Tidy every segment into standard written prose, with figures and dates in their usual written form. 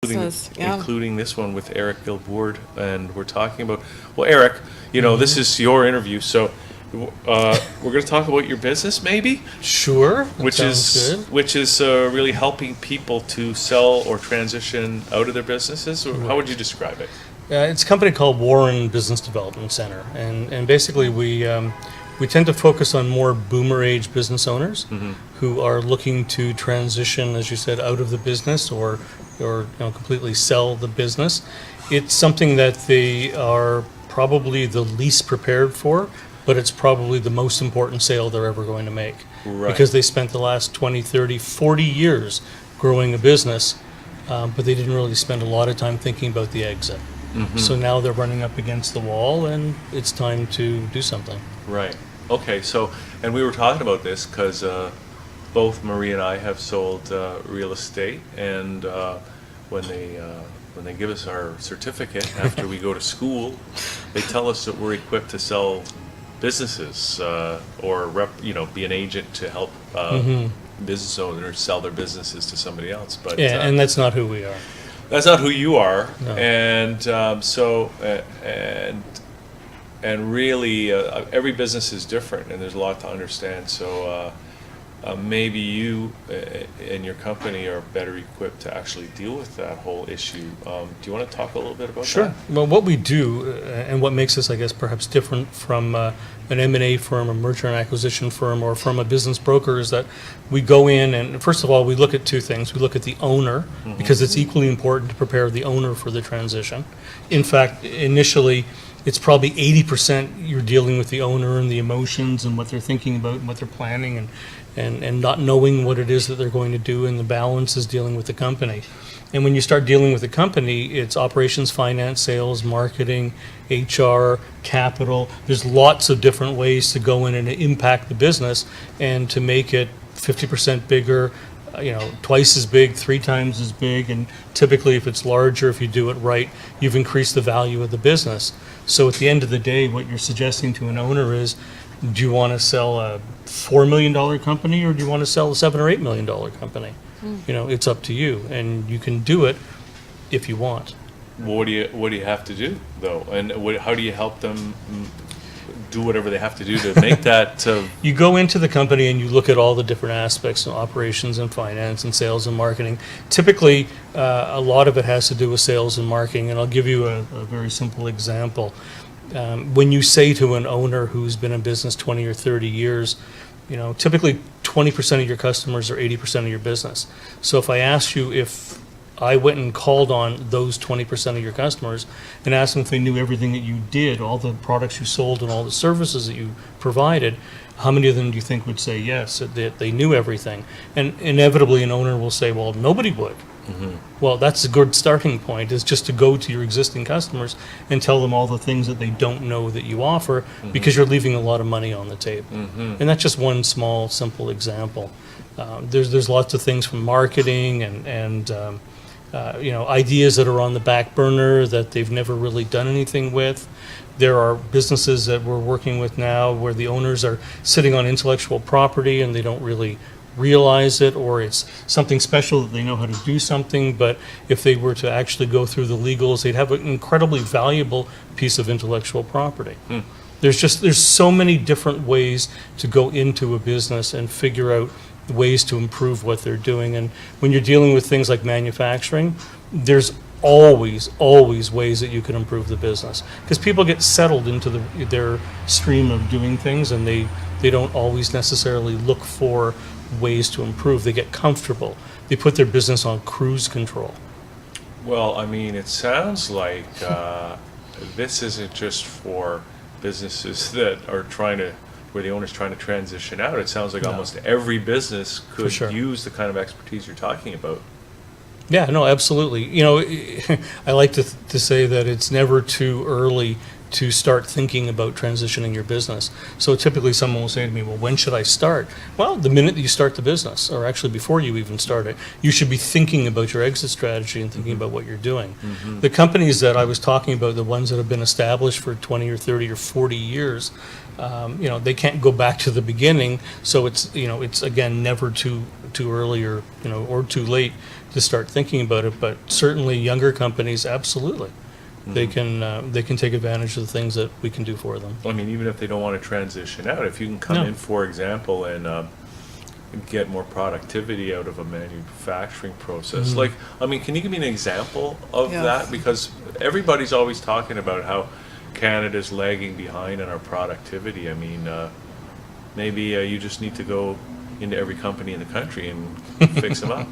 including this one with Eric Gilboord, and we're talking about, well, Eric, this is your interview, so we're going to talk about your business, maybe, Sure. which is really helping people to sell or transition out of their businesses. Or how would you describe it? It's a company called Warren Business Development Center, and basically we tend to focus on more boomer age business owners who are looking to transition, as you said, out of the business or completely sell the business. It's something that they are probably the least prepared for, but it's probably the most important sale they're ever going to make. Right. Because they spent the last 20, 30, 40 years growing a business, but they didn't really spend a lot of time thinking about the exit. So now they're running up against the wall, and it's time to do something. Right. Okay. So, and we were talking about this because both Marie and I have sold real estate, and when they give us our certificate after we go to school, they tell us that we're equipped to sell businesses or be an agent to help business owners sell their businesses to somebody else. But And that's not who we are. that's not who you are. No. And and really every business is different, and there's a lot to understand. So maybe you and your company are better equipped to actually deal with that whole issue. Do you want to talk a little bit about Sure. that? Well, what we do, and what makes us, I guess, perhaps different from an M&A firm, a merger and acquisition firm, or from a business broker, is that we go in and, first of all, we look at two things. We look at the owner, because it's equally important to prepare the owner for the transition. In fact, initially, it's probably 80% you're dealing with the owner and the emotions and what they're thinking about and what they're planning and not knowing what it is that they're going to do, and the balance is dealing with the company. And when you start dealing with the company, it's operations, finance, sales, marketing, HR, capital. There's lots of different ways to go in and impact the business and to make it 50% bigger, twice as big, 3 times as big. And typically, if it's larger, if you do it right, you've increased the value of the business. So at the end of the day, what you're suggesting to an owner is, do you want to sell a $4 million company, or do you want to sell a $7 or $8 million company? It's up to you, and you can do it if you want. What do you have to do though, and how do you help them do whatever they have to do to make that? You go into the company and you look at all the different aspects of operations and finance and sales and marketing. Typically, a lot of it has to do with sales and marketing, and I'll give you a very simple example. When you say to an owner who's been in business 20 or 30 years, typically 20% of your customers are 80% of your business. So if I asked you, if I went and called on those 20% of your customers and asked them if they knew everything that you did, all the products you sold and all the services that you provided, how many of them do you think would say yes, that they knew everything? And inevitably an owner will say, well, nobody would. Well, that's a good starting point, is just to go to your existing customers and tell them all the things that they don't know that you offer, because you're leaving a lot of money on the table. And that's just one small, simple example. There's lots of things from marketing and ideas that are on the back burner that they've never really done anything with. There are businesses that we're working with now where the owners are sitting on intellectual property and they don't really realize it, or it's something special that they know how to do something, but if they were to actually go through the legals, they'd have an incredibly valuable piece of intellectual property. There's so many different ways to go into a business and figure out ways to improve what they're doing. And when you're dealing with things like manufacturing, there's always ways that you can improve the business, because people get settled into their stream of doing things, and they don't always necessarily look for ways to improve. They get comfortable. They put their business on cruise control. Well, I mean, it sounds like this isn't just for businesses that are where the owner's trying to transition out. It sounds like almost every business could use the kind of expertise you're talking about. Yeah, no, absolutely. I like to say that it's never too early to start thinking about transitioning your business. So typically someone will say to me, well, when should I start? Well, the minute that you start the business, or actually before you even start it, you should be thinking about your exit strategy and thinking about what you're doing. The companies that I was talking about, the ones that have been established for 20 or 30 or 40 years, they can't go back to the beginning. So it's again, never too early or too late to start thinking about it. But certainly younger companies, absolutely. They can take advantage of the things that we can do for them. I mean, even if they don't want to transition out, if you can come No. in, for example, and get more productivity out of a manufacturing process. Like, I mean, can you give me an example of Yeah. that? Because everybody's always talking about how Canada's lagging behind in our productivity. I mean, maybe you just need to go into every company in the country and fix them up.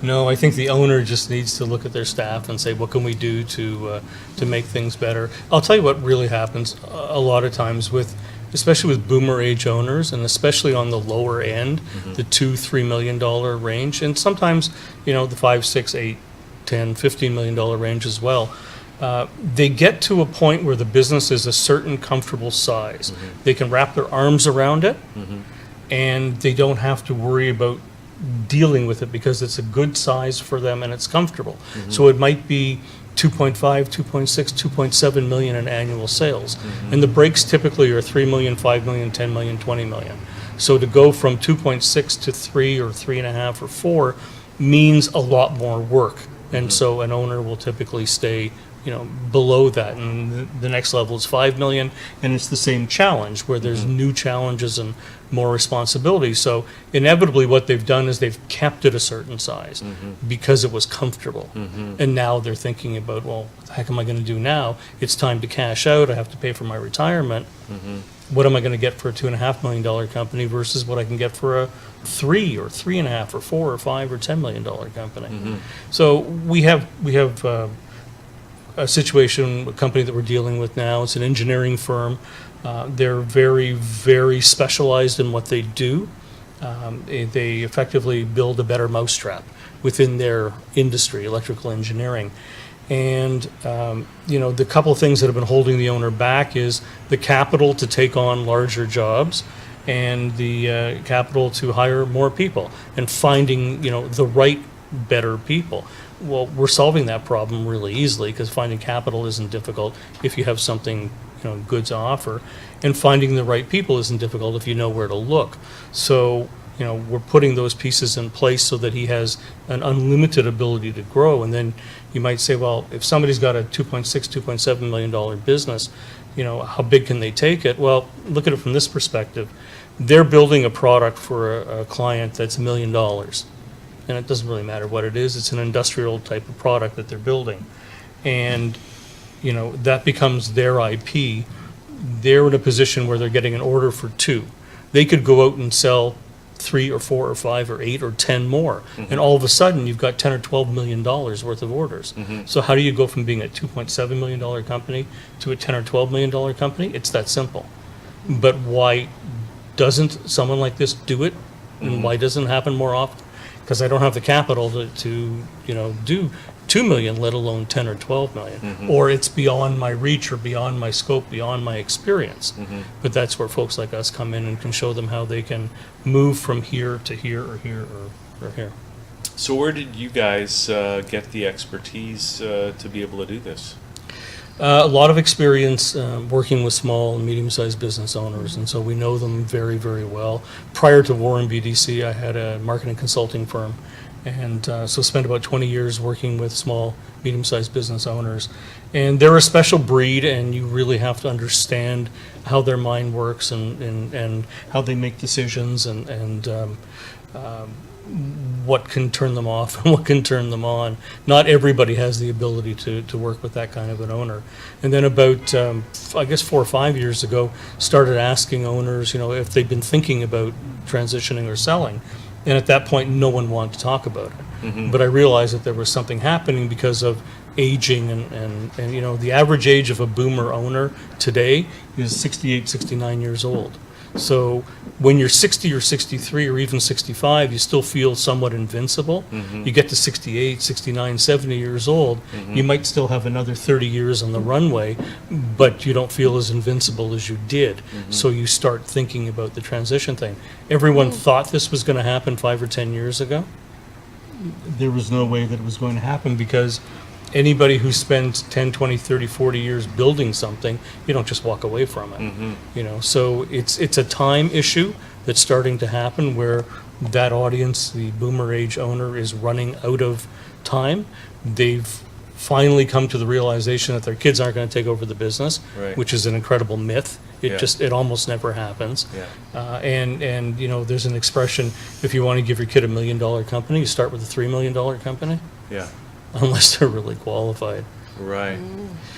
No, I think the owner just needs to look at their staff and say, what can we do to make things better? I'll tell you what really happens a lot of times with, especially with boomer age owners, and especially on the lower end, the $2-3 million range, and sometimes, you know, the 5, 6, 8, 10, $15 million range as well. They get to a point where the business is a certain comfortable size. They can wrap their arms around it, and they don't have to worry about dealing with it because it's a good size for them and it's comfortable. So it might be 2.5, 2.6, 2.7 million in annual sales. And the breaks typically are 3 million, 5 million, 10 million, 20 million. So to go from 2.6 to 3 or 3.5 or 4 means a lot more work. And so an owner will typically stay, you know, below that. And the next level is 5 million, and it's the same challenge where there's new challenges and more responsibility. So inevitably what they've done is they've kept it a certain size because it was comfortable. And now they're thinking about, well, what the heck am I going to do now? It's time to cash out. I have to pay for my retirement. What am I going to get for a $2.5 million company versus what I can get for a 3 or 3.5 or 4 or 5 or $10 million company? So we have a situation, a company that we're dealing with now. It's an engineering firm. They're very, very specialized in what they do. They effectively build a better mousetrap within their industry, electrical engineering. And, you know, the couple of things that have been holding the owner back is the capital to take on larger jobs and the capital to hire more people and finding, you know, the right, better people. Well, we're solving that problem really easily because finding capital isn't difficult if you have something, you know, good to offer. And finding the right people isn't difficult if you know where to look. So, you know, we're putting those pieces in place so that he has an unlimited ability to grow. And then you might say, well, if somebody's got a $2.6, $2.7 million business, you know, how big can they take it? Well, look at it from this perspective. They're building a product for a client that's $1 million. And it doesn't really matter what it is. It's an industrial type of product that they're building. And, you know, that becomes their IP. They're in a position where they're getting an order for 2. They could go out and sell 3 or 4 or 5 or 8 or 10 more. And all of a sudden, you've got $10 or $12 million worth of orders. So how do you go from being a $2.7 million company to a $10 or $12 million company? It's that simple. But why doesn't someone like this do it? And why doesn't it happen more often? Because I don't have the capital to you know, do 2 million, let alone 10 or 12 million. Or it's beyond my reach or beyond my scope, beyond my experience. But that's where folks like us come in and can show them how they can move from here to here or here or here. So where did you guys get the expertise to be able to do this? A lot of experience working with small and medium-sized business owners, and so we know them very, very well. Prior to Warren BDC, I had a marketing consulting firm, and so spent about 20 years working with small, medium-sized business owners. And they're a special breed, and you really have to understand how their mind works and how they make decisions and what can turn them off and what can turn them on. Not everybody has the ability to work with that kind of an owner. And then about, I guess 4 or 5 years ago, started asking owners, you know, if they'd been thinking about transitioning or selling. And at that point, no one wanted to talk about it. But I realized that there was something happening because of aging and you know, the average age of a boomer owner today is 68, 69 years old. So when you're 60 or 63 or even 65, you still feel somewhat invincible. You get to 68, 69, 70 years old, you might still have another 30 years on the runway, but you don't feel as invincible as you did. So you start thinking about the transition thing. Everyone thought this was going to happen 5 or 10 years ago. There was no way that it was going to happen because anybody who spends 10, 20, 30, 40 years building something, you don't just walk away from it. You know, so it's a time issue that's starting to happen where that audience, the boomer age owner, is running out of time. They've finally come to the realization that their kids aren't going to take over the business, Right. which is an incredible myth. Yeah. It almost never happens. Yeah. And there's an expression, if you want to give your kid $1 million company, you start with a $3 million company, Yeah. unless they're really qualified. Right.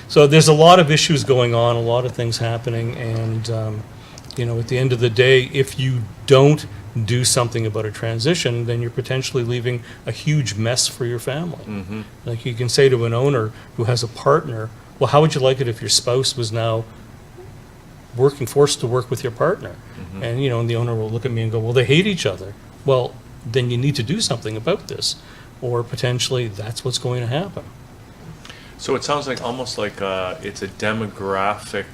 So there's a lot of issues going on, a lot of things happening, and at the end of the day, if you don't do something about a transition, then you're potentially leaving a huge mess for your family. Mm-hmm. Like, you can say to an owner who has a partner, well, how would you like it if your spouse was now forced to work with your partner? Mm-hmm. And the owner will look at me and go, well, they hate each other. Well, then you need to do something about this, or potentially that's what's going to happen. So it sounds like almost like it's a demographic,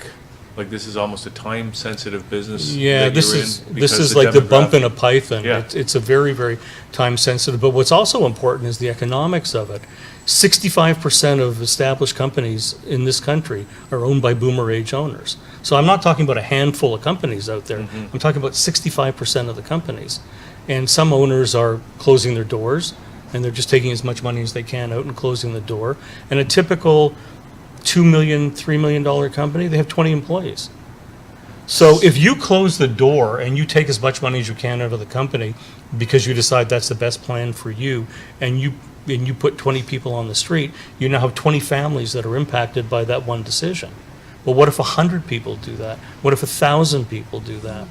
like this is almost a time-sensitive business. Yeah, that this you're is in this because is like the bump in demographic- a python. Yeah. It's a very, very time sensitive. But what's also important is the economics of it. 65% of established companies in this country are owned by boomer age owners. So I'm not talking about a handful of companies out there. Mm-hmm. I'm talking about 65% of the companies. And some owners are closing their doors, and they're just taking as much money as they can out and closing the door. And a typical $2 million, $3 million company, they have 20 employees. So if you close the door and you take as much money as you can out of the company because you decide that's the best plan for you, and you put 20 people on the street, you now have 20 families that are impacted by that one decision. Well, what if 100 people do that? What if 1,000 people do that?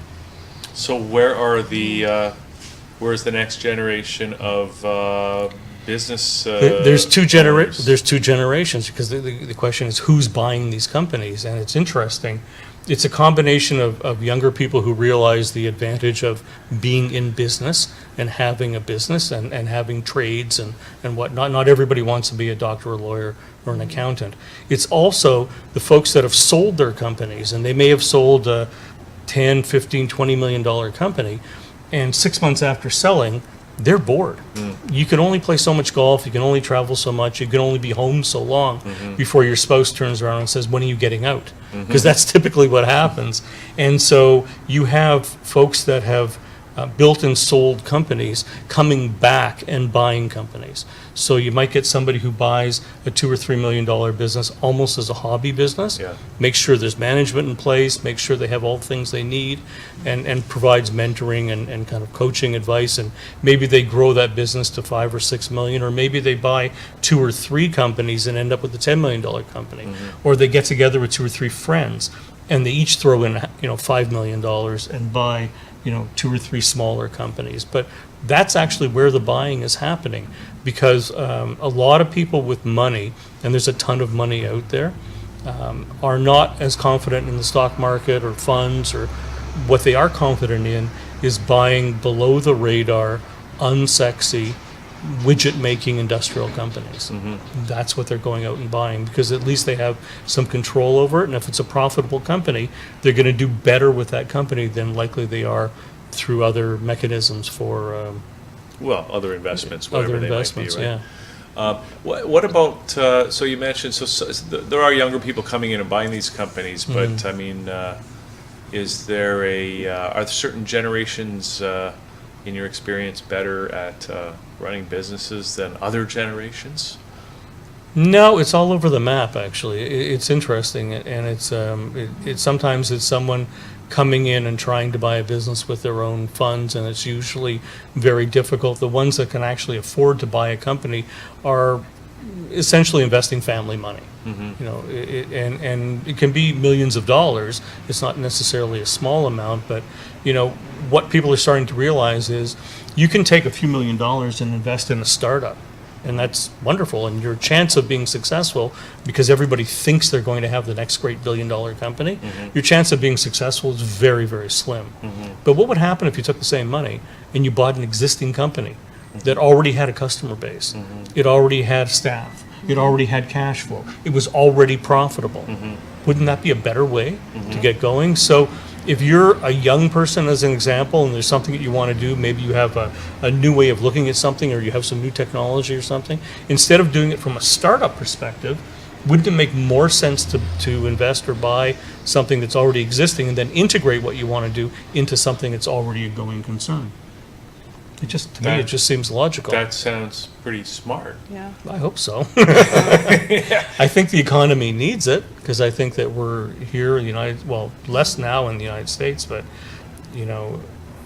So where's the next generation of business? There's two owners? there's two generations, because the question is who's buying these companies, and it's interesting. It's a combination of younger people who realize the advantage of being in business and having a business and having trades and whatnot. Not everybody wants to be a doctor, or lawyer, or an accountant. It's also the folks that have sold their companies, and they may have sold a $10, $15, $20 million company, and 6 months after selling, they're bored. You can only play so much golf, you can only travel so much, you can only be home so long before your spouse turns around and says, when are you getting out? Because that's typically what happens. And so you have folks that have built and sold companies coming back and buying companies. So you might get somebody who buys a $2 or $3 million business almost as a hobby business. Yeah. Make sure there's management in place, make sure they have all the things they need, and provides mentoring and kind of coaching advice. And maybe they grow that business to 5 or 6 million, or maybe they buy 2 or 3 companies and end up with a $10 million company. Or they get together with 2 or 3 friends and they each throw in $5 million and buy 2 or 3 smaller companies. But that's actually where the buying is happening, because a lot of people with money, and there's a ton of money out there, are not as confident in the stock market or funds, or what they are confident in is buying below the radar, unsexy, widget-making industrial companies. That's what they're going out and buying, because at least they have some control over it, and if it's a profitable company, they're going to do better with that company than likely they are through other mechanisms for Other investments, whatever other they investments, might be, right? yeah. What about, so you mentioned, there are younger people coming in and buying these companies, but I mean, is there are there certain generations, in your experience, better at running businesses than other generations? No, it's all over the map, actually. It's interesting, and it's sometimes it's someone coming in and trying to buy a business with their own funds, and it's usually very difficult. The ones that can actually afford to buy a company are essentially investing family money. And it can be millions of dollars. It's not necessarily a small amount, but what people are starting to realize is you can take a few $1 million and invest in a startup, and that's wonderful. And your chance of being successful, because everybody thinks they're going to have the next great $1 billion company, your chance of being successful is very, very slim. But what would happen if you took the same money and you bought an existing company that already had a customer base, it already had staff, it already had cash flow, it was already profitable? Wouldn't that be a better way to get going? So if you're a young person, as an example, and there's something that you want to do, maybe you have a new way of looking at something, or you have some new technology or something, instead of doing it from a startup perspective, wouldn't it make more sense to invest or buy something that's already existing and then integrate what you want to do into something that's already a going concern? It just, to me, it just seems logical. That sounds pretty smart. Yeah. I hope so. I think the economy needs it, because I think that we're here in the less now in the United States, but, you know,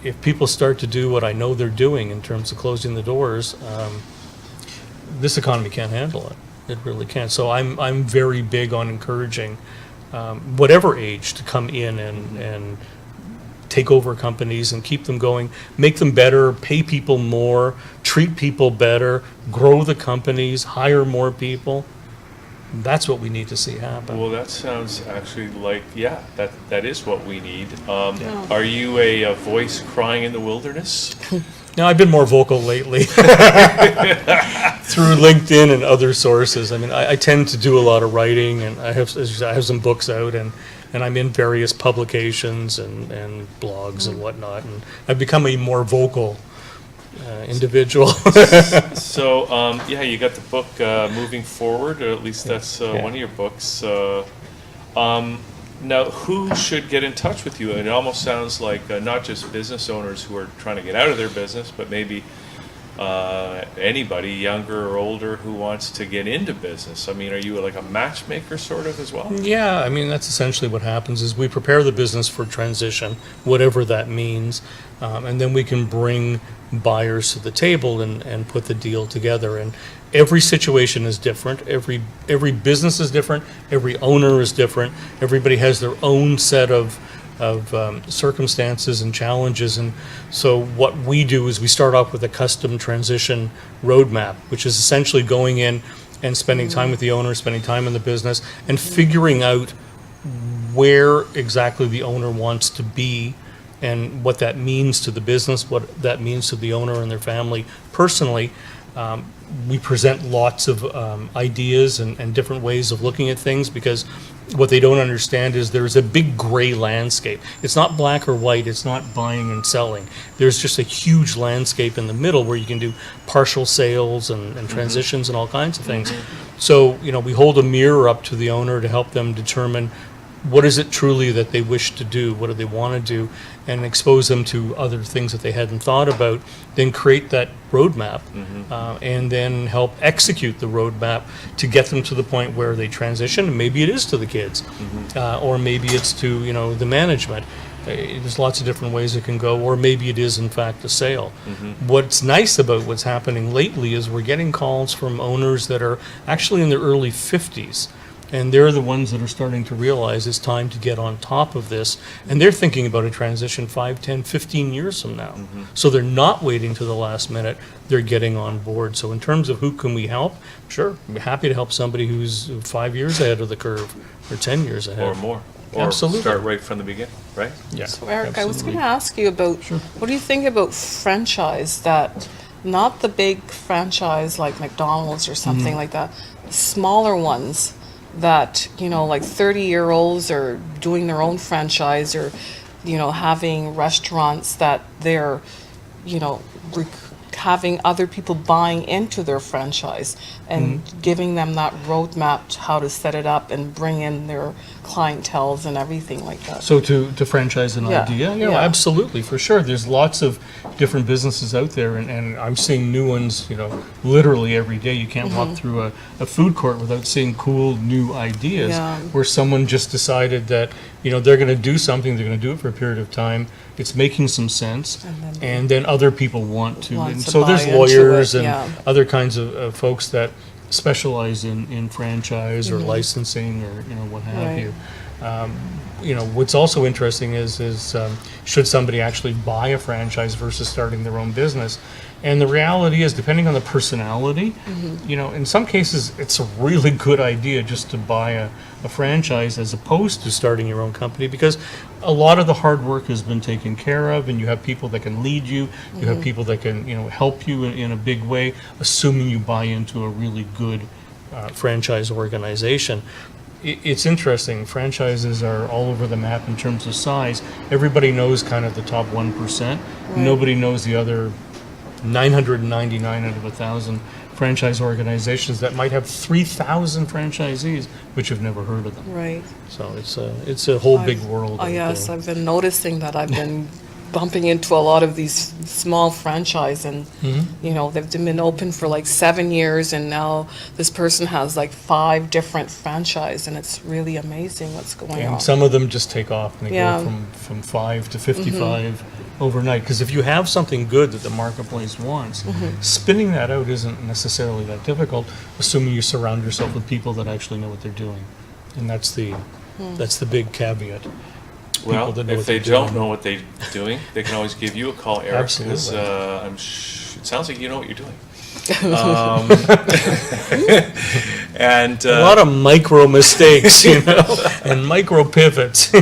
if people start to do what I know they're doing in terms of closing the doors, this economy can't handle it. It really can't. So I'm very big on encouraging whatever age to come in and take over companies and keep them going, make them better, pay people more, treat people better, grow the companies, hire more people. That's what we need to see happen. Well, that sounds actually like, that is what we need. Are you a voice crying in the wilderness? Now, I've been more vocal lately through LinkedIn and other sources. I mean, I tend to do a lot of writing, and I have some books out, and I'm in various publications and blogs and whatnot, and I've become a more vocal individual. So, you got the book Moving Forward, or at least that's one of your books. Now, who should get in touch with you? And it almost sounds like not just business owners who are trying to get out of their business, but maybe anybody, younger or older, who wants to get into business. I mean, are you like a matchmaker sort of as well? Yeah, I mean, that's essentially what happens is we prepare the business for transition, whatever that means, and then we can bring buyers to the table and put the deal together. And every situation is different. Every business is different. Every owner is different. Everybody has their own set of circumstances and challenges. And so what we do is we start off with a custom transition roadmap, which is essentially going in and spending time with the owner, spending time in the business, and figuring out where exactly the owner wants to be and what that means to the business, what that means to the owner and their family personally. We present lots of ideas and different ways of looking at things, because what they don't understand is there's a big gray landscape. It's not black or white. It's not buying and selling. There's just a huge landscape in the middle where you can do partial sales and transitions and all kinds of things. So, you know, we hold a mirror up to the owner to help them determine what is it truly that they wish to do, what do they want to do, and expose them to other things that they hadn't thought about, then create that roadmap, and then help execute the roadmap to get them to the point where they transition. Maybe it is to the kids, or maybe it's to, you know, the management. There's lots of different ways it can go, or maybe it is in fact a sale. What's nice about what's happening lately is we're getting calls from owners that are actually in their early 50s. And they're the ones that are starting to realize it's time to get on top of this. And they're thinking about a transition 5, 10, 15 years from now. So they're not waiting to the last minute. They're getting on board. So in terms of who can we help, sure, we're happy to help somebody who's 5 years ahead of the curve or 10 years ahead. Or more. Or Absolutely. start right from the beginning, right? Yeah, So Eric, I was going absolutely. to ask you about, what do you think about franchise, that, not the big franchise like McDonald's or something like that, smaller ones that, you know, like 30-year-olds are doing their own franchise, or, you know, having restaurants that they're, you know, having other people buying into their franchise and giving them that roadmap to how to set it up and bring in their clientels and everything like that. So to franchise an Yeah, idea? yeah. Absolutely, for sure. There's lots of different businesses out there, and I'm seeing new ones, you know, literally every day. You can't walk through a food court without seeing cool new ideas, Yeah. where someone just decided that, you know, they're going to do something, they're going to do it for a period of time, it's making some sense, and then other people want to. Want And to so buy there's into lawyers it, and yeah. other kinds of folks that specialize in franchise or licensing or, you know, what have Right. you. You know, what's also interesting is should somebody actually buy a franchise versus starting their own business? And the reality is, depending on the personality, you know, in some cases, it's a really good idea just to buy a franchise as opposed to starting your own company, because a lot of the hard work has been taken care of, and you have people that can lead you, you have people that can, you know, help you in a big way, assuming you buy into a really good franchise organization. It's interesting. Franchises are all over the map in terms of size. Everybody knows kind of the top 1%. Nobody knows the other 999 out of 1,000 franchise organizations that might have 3,000 franchisees, which have never heard of them. Right. So it's a whole big world. Oh, out yes, there. I've been noticing that. I've been bumping into a lot of these small franchise, and you know, they've been open for like 7 years, and now this person has like 5 different franchise, and it's really amazing what's going on. And some of them just take off and they Yeah. go from 5 to 55 overnight. Because if you have something good that the marketplace wants, spinning that out isn't necessarily that difficult, assuming you surround yourself with people that actually know what they're doing. And that's the big caveat. Well, that know if what they they're don't doing. know what they're doing, they can always give you a call, Eric. 'Cause, Absolutely. it sounds like you know what you're doing. And A lot of micro mistakes, you know, and micro pivots.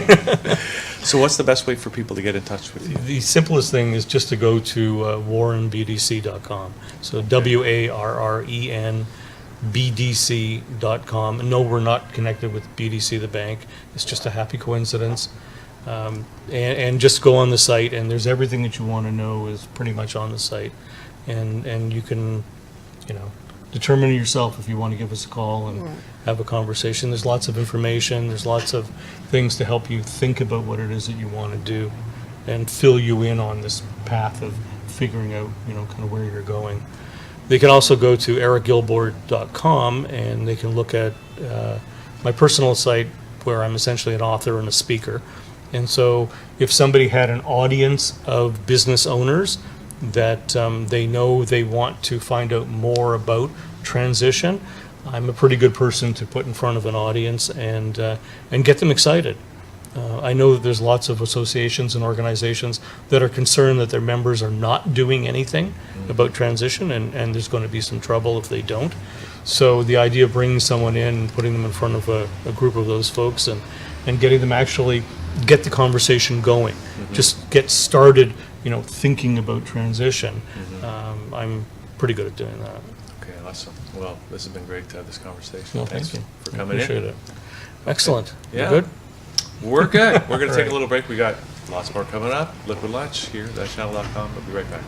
so what's the best way for people to get in touch with you? The simplest thing is just to go to warrenbdc.com. So WARREN BDC.com. And no, we're not connected with BDC, the bank. It's just a happy coincidence. And just go on the site, and there's everything that you want to know is pretty much on the site. And you can, you know, determine yourself if you want to give us a call and have a conversation. There's lots of information. There's lots of things to help you think about what it is that you want to do and fill you in on this path of figuring out, you know, kind of where you're going. They can also go to ericgilboard.com, and they can look at my personal site where I'm essentially an author and a speaker. And so if somebody had an audience of business owners that they know they want to find out more about transition, I'm a pretty good person to put in front of an audience and get them excited. I know that there's lots of associations and organizations that are concerned that their members are not doing anything about transition, and there's going to be some trouble if they don't. So the idea of bringing someone in and putting them in front of a group of those folks and getting them actually get the conversation going, just get started, you know, thinking about transition. I'm pretty good at doing that. Okay, awesome. Well, this has been great to have this conversation. Well, Thanks thank you. for coming in. Appreciate it. Excellent. Yeah. You good? We're good. We're going to take Right. a little break. We got lots more coming up. Liquid Lunch here at thatchannel.com. We'll be right back.